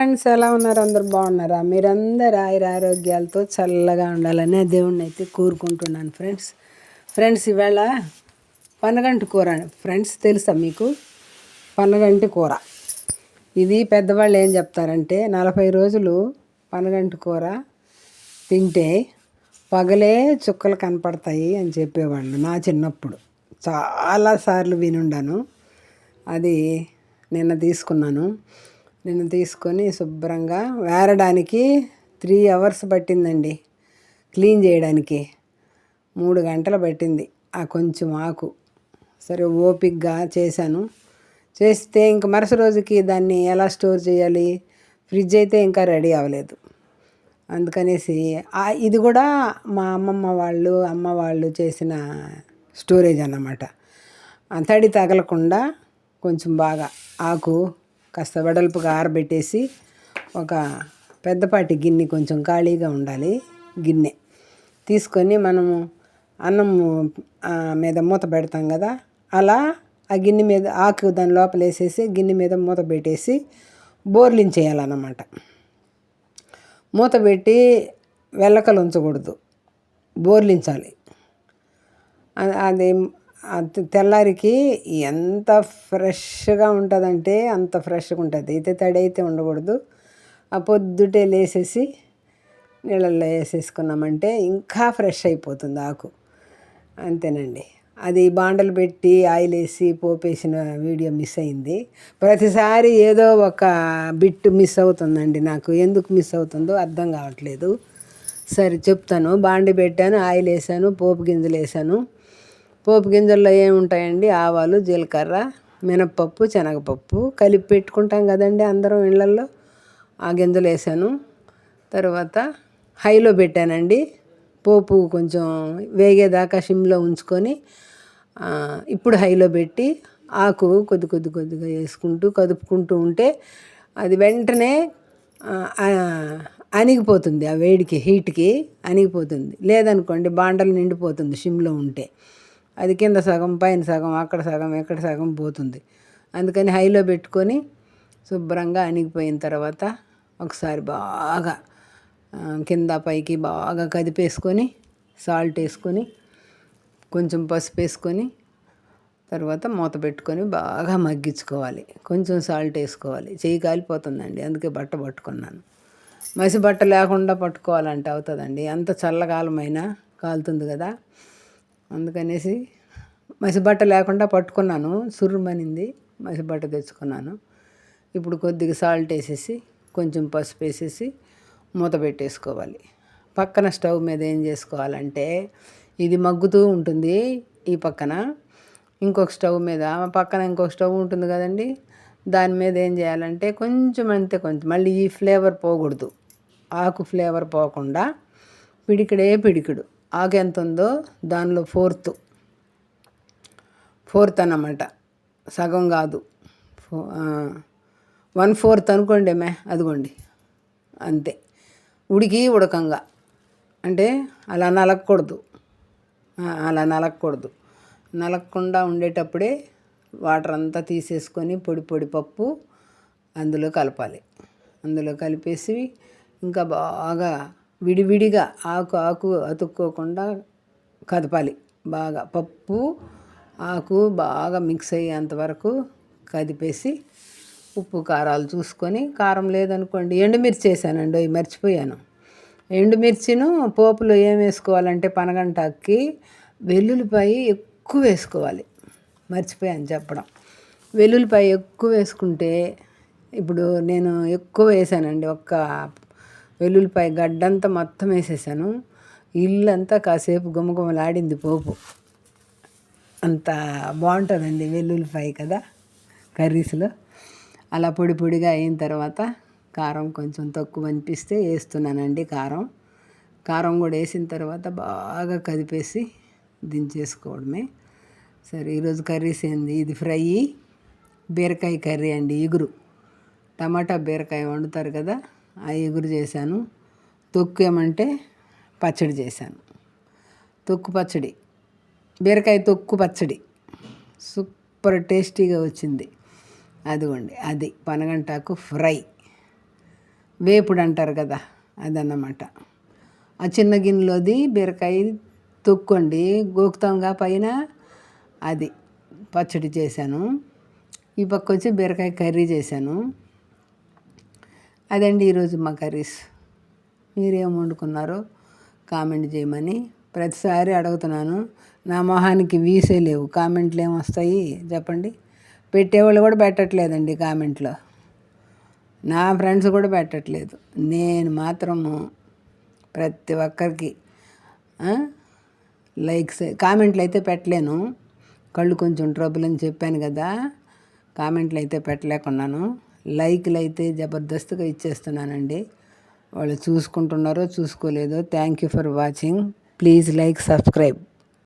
Friends ఎలా ఉన్నారు? అందరు బాగున్నారా? మీరందరూ ఆరోగ్యాలతో చల్లగా ఉండాలని ఆ దేవుణ్ణి అయితే కోరుకుంటున్నాను. ఫ్రెండ్స్ ఇవాళ పనగంటి కూర ఫ్రెండ్స్, తెలుసా మీకు? పనగంటి కూర ఇది పెద్దవాళ్ళు ఏం చెప్తారంటే 40 రోజులు పనగంటి కూర తింటే పగలే చుక్కలు కనపడతాయి అని చెప్పేవాళ్ళు. నా చిన్నప్పుడు చాలాసార్లు వినుండాను. అది నిన్న తీసుకొని శుభ్రంగా వేరడానికి 3 hours పట్టిందండి. క్లీన్ చేయడానికి 3 గంటలు పట్టింది. ఆ కొంచెం ఆకు సరే ఓపిక్గా చేస్తే ఇంక మరుసటి రోజుకి దాన్ని ఎలా స్టోర్ చేయాలి? ఫ్రిడ్జ్ అయితే ఇంకా రెడీ అవ్వలేదు. అందుకనేసి ఇది కూడా మా అమ్మ వాళ్ళు చేసిన స్టోరేజ్ అన్నమాట. తడి తగలకుండా కొంచెం బాగా ఆకు కాస్త వెడల్పుగా ఆరబెట్టేసి ఒక పెద్దపాటి గిన్నె, కొంచెం ఖాళీగా ఉండాలి గిన్నె తీసుకొని మనము అన్నం మీద మూత పెడతాం కదా, అలా ఆ గిన్నె మీద ఆకు దాని లోపల వేసేసి గిన్నె మీద మూత పెట్టేసి బోర్లించేయాలన్నమాట. మూత పెట్టి వెల్లకలు ఉంచకూడదు, బోర్లించాలి. అది తెల్లారికి ఎంత ఫ్రెష్గా ఉంటుందంటే అంత ఫ్రెష్గా ఉంటుంది. అయితే తడి అయితే ఉండకూడదు. ఆ పొద్దుటే లేసేసి నీళ్ళల్లో వేసేసుకున్నామంటే ఇంకా ఫ్రెష్ అయిపోతుంది ఆకు. అంతేనండి. అది బాండలు పెట్టి ఆయిల్ వేసి పోపేసిన వీడియో మిస్ అయింది. ప్రతిసారి ఏదో ఒక బిట్ మిస్ అవుతుందండి. నాకు ఎందుకు మిస్ అవుతుందో అర్థం కావట్లేదు. సరే చెప్తాను. బాండి పెట్టాను, ఆయిల్ వేసాను, పోపు గింజలు వేసాను. పోపు గింజల్లో ఏముంటాయండి? ఆవాలు, జీలకర్ర, మినప్పప్పు, శనగపప్పు కలిపి పెట్టుకుంటాం కదండి అందరం ఇళ్ళల్లో. ఆ గింజలు వేసాను. తర్వాత హైలో పెట్టానండి. పోపు కొంచెం వేగేదాకా సిమ్లో ఉంచుకొని ఇప్పుడు హైలో పెట్టి ఆకు కొద్దిగా వేసుకుంటూ కదుపుకుంటూ ఉంటే అది వెంటనే అణిగిపోతుంది. ఆ వేడికి, హీట్కి అణిగిపోతుంది. లేదనుకోండి బాండలు నిండిపోతుంది సిమ్లో ఉంటే. అది కింద సగం, పైన సగం, అక్కడ సగం, ఎక్కడ సగం పోతుంది. అందుకని హైలో పెట్టుకొని శుభ్రంగా అణిగిపోయిన తర్వాత ఒకసారి బాగా కింద పైకి బాగా కదిపేసుకొని సాల్ట్ వేసుకొని కొంచెం పసుపు వేసుకొని తర్వాత మూత పెట్టుకొని బాగా మగ్గించుకోవాలి. కొంచెం సాల్ట్ వేసుకోవాలి. చెయ్యి కాలిపోతుందండి, అందుకే బట్ట పట్టుకున్నాను. మసి బట్ట లేకుండా పట్టుకోవాలంటే అవుతుందండి. అంత చల్లగాలమైనా కాలుతుంది కదా, అందుకనేసి మసిబట్ట లేకుండా పట్టుకున్నాను. సుర్రుమనింది. మసిబట్ట తెచ్చుకున్నాను. ఇప్పుడు కొద్దిగా సాల్ట్ వేసేసి కొంచెం పసుపు వేసేసి మూత పెట్టేసుకోవాలి. పక్కన స్టవ్ మీద ఏం చేసుకోవాలంటే, ఇది మగ్గుతూ ఉంటుంది ఈ పక్కన. ఇంకొక స్టవ్ మీద పక్కన ఇంకొక స్టవ్ ఉంటుంది కదండి, దాని మీద ఏం చేయాలంటే కొంచెం మళ్ళీ ఈ ఫ్లేవర్ పోకూడదు. ఆకు ఫ్లేవర్ పోకుండా పిడికిడు ఆకు ఎంత ఉందో దానిలో ఫోర్త్ అన్నమాట. సగం కాదు, 1/4 అనుకోండి. అదిగోండి అంతే. ఉడకంగా అంటే అలా నలగకుండా ఉండేటప్పుడే వాటర్ అంతా తీసేసుకొని పొడి పప్పు అందులో కలపాలి. అందులో కలిపేసి ఇంకా బాగా విడివిడిగా ఆకు అతుక్కోకుండా కదపాలి. బాగా పప్పు ఆకు బాగా మిక్స్ అయ్యేంతవరకు కదిపేసి ఉప్పు కారాలు చూసుకొని, కారం లేదనుకోండి ఎండుమిర్చి వేసానండి, అవి మర్చిపోయాను. ఎండుమిర్చిను పోపులో ఏం వేసుకోవాలంటే పనగంటాకి వెల్లుల్లిపాయ ఎక్కువ వేసుకోవాలి. మర్చిపోయాను చెప్పడం. వెల్లుల్లిపాయ ఎక్కువ వేసుకుంటే, ఇప్పుడు నేను ఎక్కువ వేసానండి. ఒక్క వెల్లుల్లిపాయ గడ్డంతా మొత్తం వేసేసాను. ఇల్లంతా కాసేపు గుమగుమలాడింది పోపు. అంత బాగుంటుందండి వెల్లుల్లిపాయ కదా కర్రీస్లో. అలా పొడిగా అయిన తర్వాత కారం కొంచెం తక్కువ అనిపిస్తే వేస్తున్నానండి. కారం కూడా వేసిన తర్వాత బాగా కదిపేసి దించేసుకోవడమే. సరే, ఈరోజు కర్రీస్ ఏంది? ఇది ఫ్రై, బీరకాయ కర్రీ అండి. ఇగురు, టమాటా బీరకాయ వండుతారు కదా, ఆ ఇగురు చేశాను. తొక్కు ఏమంటే పచ్చడి చేశాను. తొక్కు పచ్చడి, బీరకాయ తొక్కు పచ్చడి సూపర్ టేస్టీగా వచ్చింది. అదిగోండి, అది పనగంటాకు ఫ్రై. వేపుడు అంటారు కదా, అదన్నమాట. ఆ చిన్న గిన్నెలోది బీరకాయ తొక్కండి, గోకుతాంగా పైన, అది పచ్చడి చేశాను. ఈ పక్క వచ్చి బీరకాయ కర్రీ చేశాను. అదండి ఈరోజు మా కర్రీస్. మీరేం వండుకున్నారో కామెంట్ చేయమని ప్రతిసారి అడుగుతున్నాను. నా మొహానికి వీసే లేవు, కామెంట్లు ఏమొస్తాయి చెప్పండి. పెట్టేవాళ్ళు కూడా పెట్టట్లేదండి కామెంట్లో, నా ఫ్రెండ్స్ కూడా పెట్టట్లేదు. నేను మాత్రము ప్రతి ఒక్కరికి లైక్స్, కామెంట్లు అయితే పెట్టలేను, కళ్ళు కొంచెం ట్రబుల్ అని చెప్పాను కదా, కామెంట్లు అయితే పెట్టలేకున్నాను. లైక్లు అయితే జబర్దస్త్గా ఇచ్చేస్తున్నానండి. వాళ్ళు చూసుకుంటున్నారో చూసుకోలేదో. Thank you for watching. Please like, subscribe.